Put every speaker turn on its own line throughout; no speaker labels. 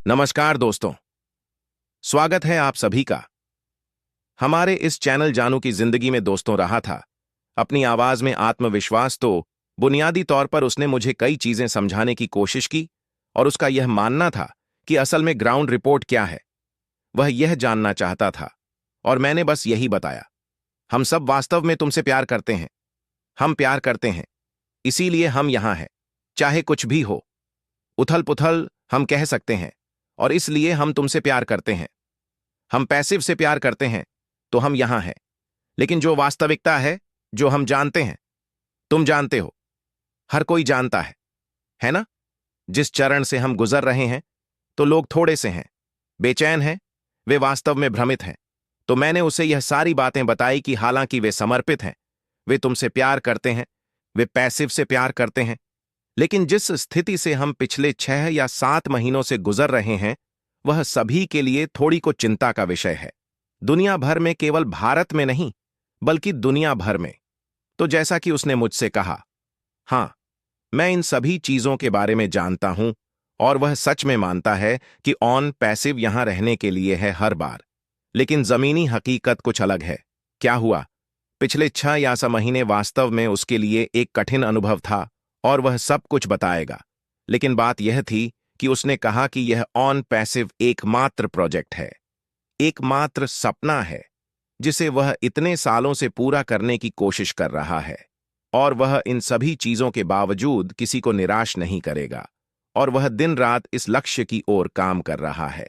नमस्कार दोस्तों, स्वागत है आप सभी का। हमारे इस चैनल जानू की जिंदगी में दोस्तों रहा था। अपनी आवाज में आत्मविश्वास तो बुनियादी तौर पर उसने मुझे कई चीजें समझाने की कोशिश की और उसका यह मानना था कि असल में ग्राउंड रिपोर्ट क्या है। वह यह जानना चाहता था और मैंने बस यही बताया। हम सब वास्तव में तुमसे प्यार करते हैं। हम प्यार करते हैं, इसीलिए हम यहां हैं, चाहे कुछ भी हो। उथल पुथल हम कह सकते हैं, और इसलिए हम तुमसे प्यार करते हैं। हम पैसिव से प्यार करते हैं, तो हम यहां हैं। लेकिन जो वास्तविकता है, जो हम जानते हैं, तुम जानते हो, हर कोई जानता है ना? जिस चरण से हम गुजर रहे हैं, तो लोग थोड़े से हैं, बेचैन हैं, वे वास्तव में भ्रमित हैं। तो मैंने उसे यह सारी बातें बताई कि हालांकि वे समर्पित हैं, वे तुमसे प्यार करते हैं, वे पैसिव से प्यार करते हैं, लेकिन जिस स्थिति से हम पिछले 6 या 7 महीनों से गुजर रहे हैं, वह सभी के लिए थोड़ी को चिंता का विषय है। दुनिया भर में, केवल भारत में नहीं, बल्कि दुनिया भर में। तो जैसा कि उसने मुझसे कहा, हाँ, मैं इन सभी चीजों के बारे में जानता हूं, और वह सच में मानता है कि ऑन पैसिव यहां रहने के लिए है हर बार। लेकिन जमीनी हकीकत कुछ अलग है। क्या हुआ? पिछले 6 या 7 महीने वास्तव में उसके लिए एक कठिन अनुभव था, और वह सब कुछ बताएगा। लेकिन बात यह थी कि उसने कहा कि यह ऑन पैसिव एकमात्र प्रोजेक्ट है, एकमात्र सपना है, जिसे वह इतने सालों से पूरा करने की कोशिश कर रहा है। और वह इन सभी चीजों के बावजूद किसी को निराश नहीं करेगा, और वह दिन रात इस लक्ष्य की ओर काम कर रहा है।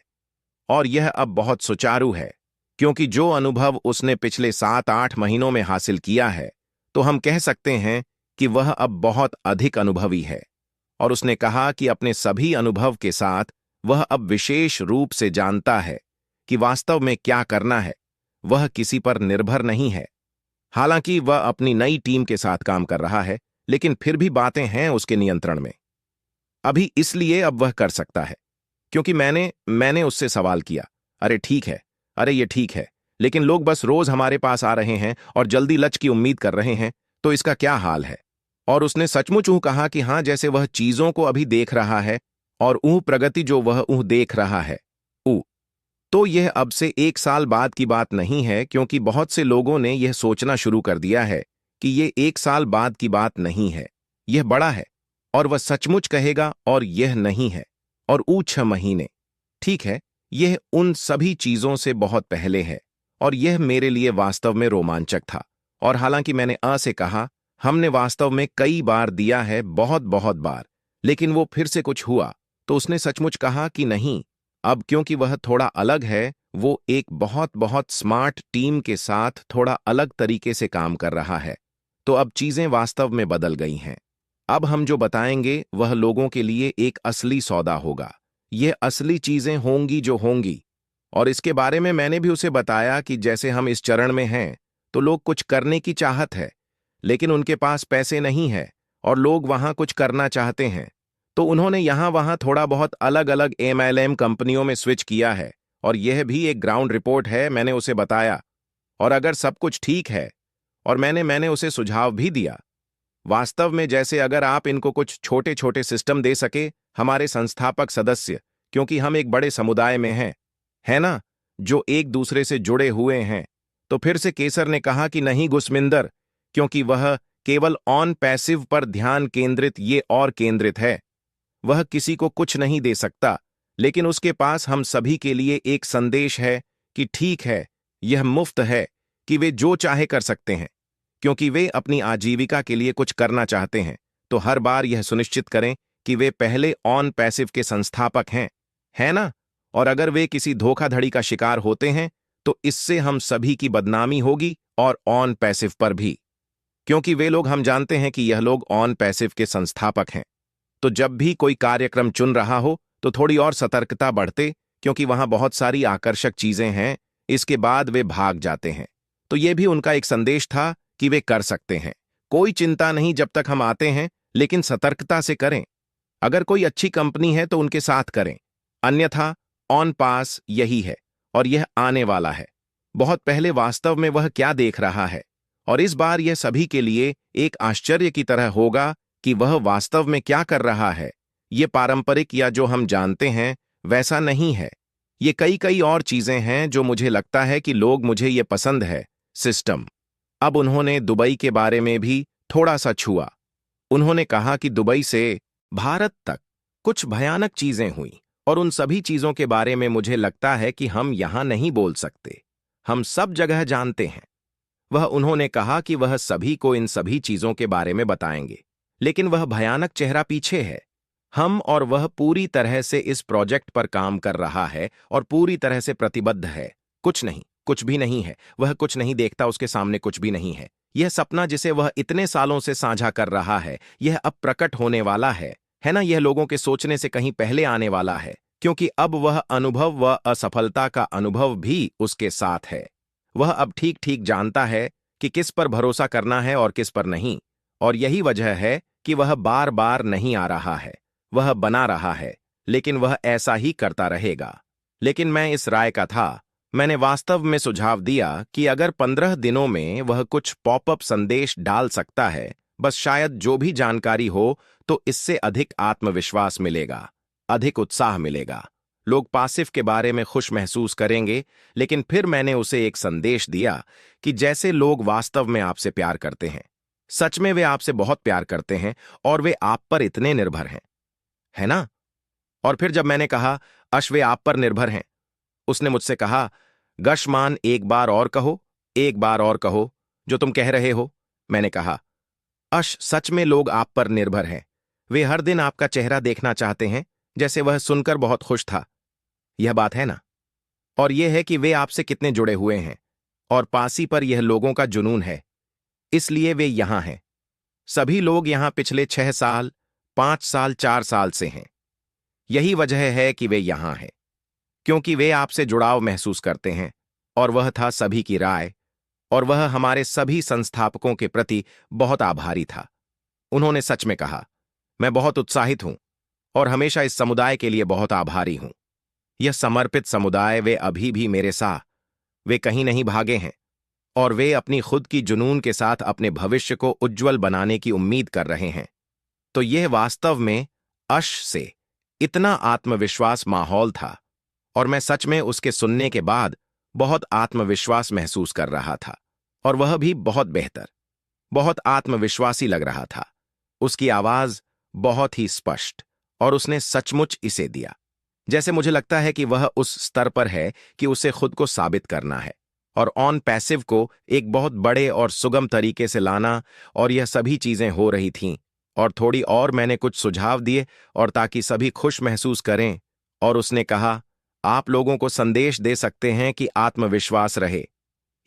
और यह अब बहुत सुचारू है, क्योंकि जो अनुभव उसने पिछले 7-8 महीनों में हासिल किया है, तो हम कह सकते हैं कि वह अब बहुत अधिक अनुभवी है। और उसने कहा कि अपने सभी अनुभव के साथ वह अब विशेष रूप से जानता है कि वास्तव में क्या करना है। वह किसी पर निर्भर नहीं है। हालांकि वह अपनी नई टीम के साथ काम कर रहा है, लेकिन फिर भी बातें हैं उसके नियंत्रण में। अभी इसलिए अब वह कर सकता है क्योंकि मैंने उससे सवाल किया, अरे ठीक है, अरे ये ठीक है, लेकिन लोग बस रोज हमारे पास आ रहे हैं और जल्दी लच की उम्मीद कर रहे हैं, तो इसका क्या हाल है? और उसने सचमुच कहा कि हाँ, जैसे वह चीजों को अभी देख रहा है, और प्रगति जो वह देख रहा है। तो यह अब से 1 साल बाद की बात नहीं है, क्योंकि बहुत से लोगों ने यह सोचना शुरू कर दिया है कि यह 1 साल बाद की बात नहीं है, यह बड़ा है, और वह सचमुच कहेगा, और यह नहीं है, और 6 महीने। ठीक है, यह उन सभी चीजों से बहुत पहले है, और यह मेरे लिए वास्तव में रोमांचक था। और हालांकि मैंने से कहा, हमने वास्तव में कई बार दिया है, बहुत बहुत बार, लेकिन वो फिर से कुछ हुआ, तो उसने सचमुच कहा कि नहीं, अब क्योंकि वह थोड़ा अलग है, वो एक बहुत बहुत स्मार्ट टीम के साथ थोड़ा अलग तरीके से काम कर रहा है, तो अब चीजें वास्तव में बदल गई हैं। अब हम जो बताएंगे वह लोगों के लिए एक असली सौदा होगा। यह असली चीजें होंगी जो होंगी। और इसके बारे में मैंने भी उसे बताया कि जैसे हम इस चरण में हैं, तो लोग कुछ करने की चाहत है, लेकिन उनके पास पैसे नहीं है, और लोग वहां कुछ करना चाहते हैं। तो उन्होंने यहां वहां थोड़ा बहुत अलग अलग MLM कंपनियों में स्विच किया है, और यह भी एक ग्राउंड रिपोर्ट है, मैंने उसे बताया। और अगर सब कुछ ठीक है, और मैंने उसे सुझाव भी दिया, वास्तव में जैसे अगर आप इनको कुछ छोटे छोटे सिस्टम दे सके, हमारे संस्थापक सदस्य, क्योंकि हम एक बड़े समुदाय में हैं, है ना, जो एक दूसरे से जुड़े हुए हैं। तो फिर से केसर ने कहा कि नहीं गुसमिंदर, क्योंकि वह केवल ऑन पैसिव पर ध्यान केंद्रित ये और केंद्रित है। वह किसी को कुछ नहीं दे सकता, लेकिन उसके पास हम सभी के लिए एक संदेश है कि ठीक है, यह मुफ्त है, कि वे जो चाहे कर सकते हैं, क्योंकि वे अपनी आजीविका के लिए कुछ करना चाहते हैं। तो हर बार यह सुनिश्चित करें कि वे पहले ऑन पैसिव के संस्थापक हैं, है ना? और अगर वे किसी धोखाधड़ी का शिकार होते हैं, तो इससे हम सभी की बदनामी होगी, और ऑन पैसिव पर भी, क्योंकि वे लोग, हम जानते हैं कि यह लोग ऑन पैसिव के संस्थापक हैं। तो जब भी कोई कार्यक्रम चुन रहा हो, तो थोड़ी और सतर्कता बढ़ते, क्योंकि वहां बहुत सारी आकर्षक चीजें हैं। इसके बाद वे भाग जाते हैं। तो यह भी उनका एक संदेश था कि वे कर सकते हैं। कोई चिंता नहीं जब तक हम आते हैं, लेकिन सतर्कता से करें। अगर कोई अच्छी कंपनी है तो उनके साथ करें, अन्यथा ऑन पास यही है, और यह आने वाला है। बहुत पहले वास्तव में वह क्या देख रहा है, और इस बार यह सभी के लिए एक आश्चर्य की तरह होगा कि वह वास्तव में क्या कर रहा है। ये पारंपरिक या जो हम जानते हैं, वैसा नहीं है। ये कई कई और चीजें हैं जो मुझे लगता है कि लोग मुझे ये पसंद है। सिस्टम। अब उन्होंने दुबई के बारे में भी थोड़ा सा छुआ। उन्होंने कहा कि दुबई से भारत तक कुछ भयानक चीजें हुई और उन सभी चीजों के बारे में मुझे लगता है कि हम यहां नहीं बोल सकते। हम सब जगह जानते हैं। वह उन्होंने कहा कि वह सभी को इन सभी चीजों के बारे में बताएंगे, लेकिन वह भयानक चेहरा पीछे है। हम और वह पूरी तरह से इस प्रोजेक्ट पर काम कर रहा है और पूरी तरह से प्रतिबद्ध है। कुछ नहीं, कुछ भी नहीं है। वह कुछ नहीं देखता, उसके सामने कुछ भी नहीं है। यह सपना जिसे वह इतने सालों से साझा कर रहा है, यह अब प्रकट होने वाला है ना? यह लोगों के सोचने से कहीं पहले आने वाला है, क्योंकि अब वह अनुभव व असफलता का अनुभव भी उसके साथ है। वह अब ठीक ठीक जानता है कि किस पर भरोसा करना है और किस पर नहीं, और यही वजह है कि वह बार बार नहीं आ रहा है। वह बना रहा है, लेकिन वह ऐसा ही करता रहेगा। लेकिन मैं इस राय का था। मैंने वास्तव में सुझाव दिया कि अगर 15 दिनों में वह कुछ पॉपअप संदेश डाल सकता है, बस शायद जो भी जानकारी हो, तो इससे अधिक आत्मविश्वास मिलेगा, अधिक उत्साह मिलेगा। लोग पासिफ के बारे में खुश महसूस करेंगे। लेकिन फिर मैंने उसे एक संदेश दिया कि जैसे लोग वास्तव में आपसे प्यार करते हैं, सच में वे आपसे बहुत प्यार करते हैं और वे आप पर इतने निर्भर हैं, है ना? और फिर जब मैंने कहा, अश वे आप पर निर्भर हैं, उसने मुझसे कहा, गशमान एक बार और कहो, एक बार और कहो जो तुम कह रहे हो। मैंने कहा, अश सच में लोग आप पर निर्भर हैं। वे हर दिन आपका चेहरा देखना चाहते हैं। जैसे वह सुनकर बहुत खुश था। यह बात है ना? और यह है कि वे आपसे कितने जुड़े हुए हैं, और पासी पर यह लोगों का जुनून है, इसलिए वे यहां हैं। सभी लोग यहां पिछले 6 साल, 5 साल, 4 साल से हैं। यही वजह है कि वे यहां हैं, क्योंकि वे आपसे जुड़ाव महसूस करते हैं। और वह था सभी की राय, और वह हमारे सभी संस्थापकों के प्रति बहुत आभारी था। उन्होंने सच में कहा, मैं बहुत उत्साहित हूं और हमेशा इस समुदाय के लिए बहुत आभारी हूं। यह समर्पित समुदाय, वे अभी भी मेरे साथ, वे कहीं नहीं भागे हैं, और वे अपनी खुद की जुनून के साथ अपने भविष्य को उज्जवल बनाने की उम्मीद कर रहे हैं। तो यह वास्तव में अश से इतना आत्मविश्वास माहौल था, और मैं सच में उसके सुनने के बाद बहुत आत्मविश्वास महसूस कर रहा था। और वह भी बहुत बेहतर, बहुत आत्मविश्वासी लग रहा था। उसकी आवाज बहुत ही स्पष्ट, और उसने सचमुच इसे दिया। जैसे मुझे लगता है कि वह उस स्तर पर है कि उसे खुद को साबित करना है, और ऑन पैसिव को एक बहुत बड़े और सुगम तरीके से लाना, और यह सभी चीजें हो रही थीं। और थोड़ी और मैंने कुछ सुझाव दिए, और ताकि सभी खुश महसूस करें। और उसने कहा, आप लोगों को संदेश दे सकते हैं कि आत्मविश्वास रहे।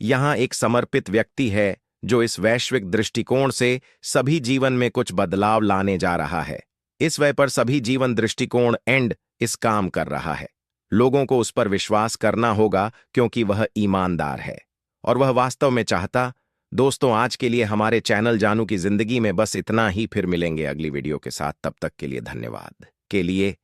यहां एक समर्पित व्यक्ति है जो इस वैश्विक दृष्टिकोण से सभी जीवन में कुछ बदलाव लाने जा रहा है। इस वय पर सभी जीवन दृष्टिकोण एंड इस काम कर रहा है। लोगों को उस पर विश्वास करना होगा, क्योंकि वह ईमानदार है और वह वास्तव में चाहता। दोस्तों, आज के लिए हमारे चैनल जानू की जिंदगी में बस इतना ही। फिर मिलेंगे अगली वीडियो के साथ। तब तक के लिए धन्यवाद के लिए